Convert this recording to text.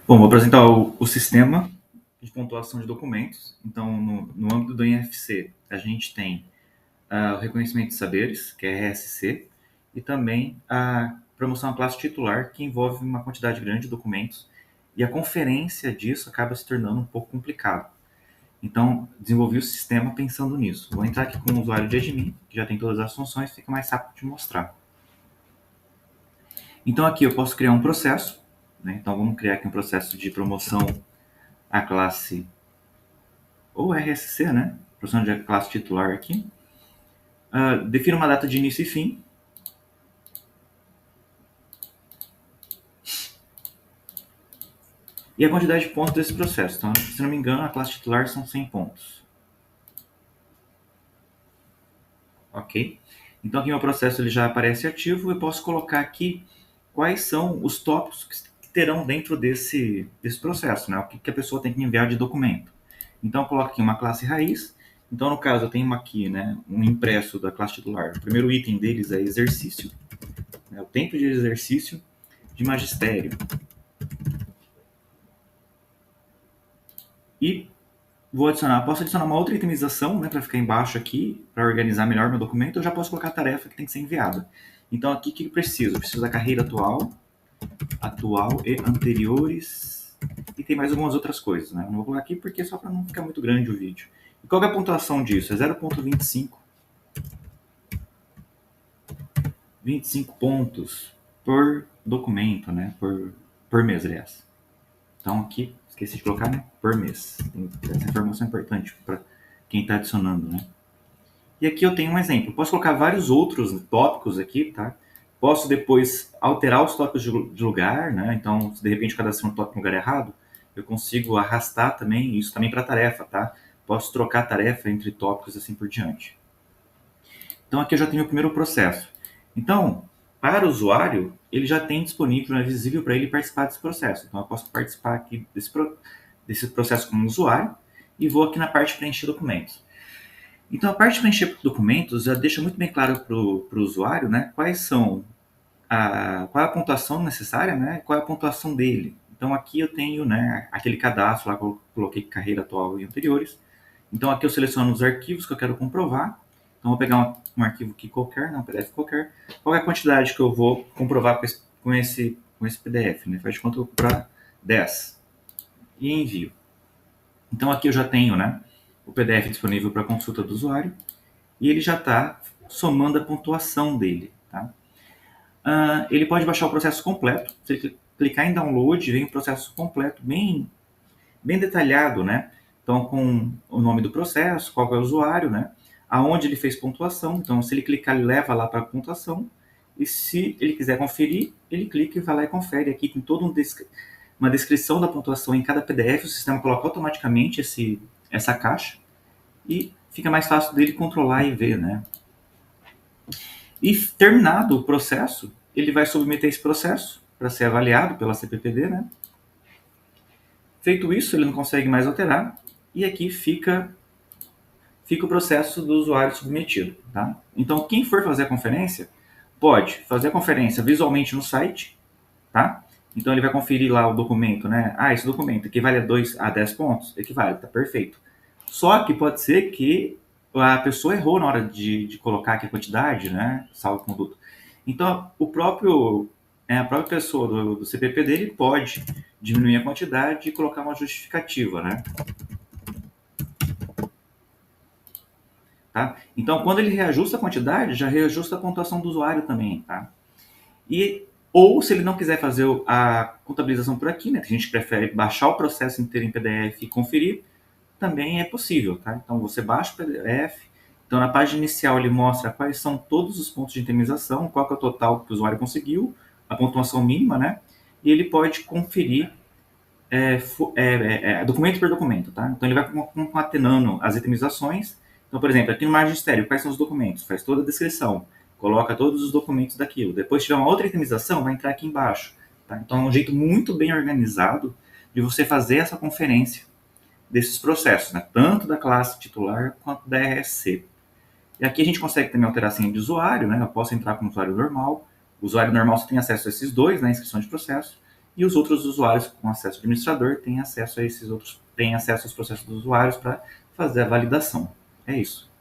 Bom, vou apresentar o sistema de pontuação de documentos. Então, no âmbito do INFC, a gente tem o reconhecimento de saberes, que é RSC, e também a promoção à classe titular, que envolve uma quantidade grande de documentos, e a conferência disso acaba se tornando um pouco complicado. Então, desenvolvi o sistema pensando nisso. Vou entrar aqui com o usuário de admin, que já tem todas as funções, fica mais rápido de mostrar. Então, aqui eu posso criar um processo, né? Então, vamos criar aqui um processo de promoção à classe ou RSC, né? Promoção de classe titular aqui. Defino uma data de início e fim. E a quantidade de pontos desse processo. Então, se não me engano, a classe titular são 100 pontos. Ok? Então, aqui meu processo ele já aparece ativo. Eu posso colocar aqui quais são os tópicos que terão dentro desse processo, né? O que a pessoa tem que enviar de documento. Então, eu coloco aqui uma classe raiz. Então, no caso, eu tenho aqui, né, um impresso da classe titular. O primeiro item deles é exercício. O tempo de exercício de magistério. E posso adicionar uma outra itemização, né, para ficar embaixo aqui, para organizar melhor meu documento. Eu já posso colocar a tarefa que tem que ser enviada. Então, aqui o que eu preciso? Eu preciso da carreira atual e anteriores, e tem mais algumas outras coisas, né? Eu não vou colocar aqui porque é só para não ficar muito grande o vídeo. E qual é a pontuação disso? É 0,25. 25 pontos por documento, né? Por mês, aliás. Então, aqui, esqueci de colocar, né? Por mês. Essa informação é importante para quem está adicionando, né? E aqui eu tenho um exemplo. Posso colocar vários outros tópicos aqui, tá? Posso depois alterar os tópicos de lugar, né? Então, se de repente eu cadastrei um tópico no lugar errado, eu consigo arrastar também, isso também para tarefa, tá? Posso trocar tarefa entre tópicos assim por diante. Então, aqui eu já tenho o primeiro processo. Então, para o usuário, ele já tem disponível, é visível para ele participar desse processo. Então, eu posso participar aqui desse processo como usuário e vou aqui na parte de preencher documentos. Então, a parte de preencher documentos já deixa muito bem claro para o usuário, né, qual é a pontuação necessária, né, qual é a pontuação dele. Então, aqui eu tenho, né, aquele cadastro lá que eu coloquei carreira atual e anteriores. Então, aqui eu seleciono os arquivos que eu quero comprovar. Então, vou pegar um arquivo aqui qualquer, um PDF qualquer. Qual é a quantidade que eu vou comprovar com esse PDF, né? Faz de conta que eu vou comprar 10. E envio. Então, aqui eu já tenho, né, o PDF disponível para consulta do usuário e ele já está somando a pontuação dele. Tá? Ele pode baixar o processo completo. Se ele clicar em download, vem o processo completo, bem detalhado, né? Então, com o nome do processo, qual é o usuário, né? Aonde ele fez pontuação. Então, se ele clicar, ele leva lá para a pontuação. E se ele quiser conferir, ele clica e vai lá e confere. Aqui com toda uma descrição da pontuação em cada PDF. O sistema coloca automaticamente essa caixa e fica mais fácil dele controlar e ver, né? E terminado o processo, ele vai submeter esse processo para ser avaliado pela CPPD, né? Feito isso, ele não consegue mais alterar e aqui fica o processo do usuário submetido, tá? Então, quem for fazer a conferência, pode fazer a conferência visualmente no site, tá? Então, ele vai conferir lá o documento, né? Esse documento equivale a 10 pontos? Equivale, tá perfeito. Só que pode ser que a pessoa errou na hora de colocar aqui a quantidade, né? Salvo conduta. Então, a própria pessoa do CPP dele pode diminuir a quantidade e colocar uma justificativa, né? Tá? Então, quando ele reajusta a quantidade, já reajusta a pontuação do usuário também, tá? Ou se ele não quiser fazer a contabilização por aqui, né? A gente prefere baixar o processo inteiro em PDF e conferir, também é possível, tá? Então, você baixa o PDF, então na página inicial ele mostra quais são todos os pontos de itemização, qual que é o total que o usuário conseguiu, a pontuação mínima, né? E ele pode conferir documento por documento, tá? Então, ele vai concatenando as itemizações. Então, por exemplo, aqui no magistério, quais são os documentos? Faz toda a descrição, coloca todos os documentos daquilo. Depois, se tiver uma outra itemização, vai entrar aqui embaixo. Tá? Então, é um jeito muito bem organizado de você fazer essa conferência desses processos, né? Tanto da classe titular quanto da RSC. E aqui a gente consegue também alterar a senha de usuário, né? Eu posso entrar como usuário normal. O usuário normal só tem acesso a esses dois, né? Inscrição de processo. e os outros usuários com acesso ao administrador têm acesso a esses outros, têm acesso aos processos dos usuários para fazer a validação. É isso.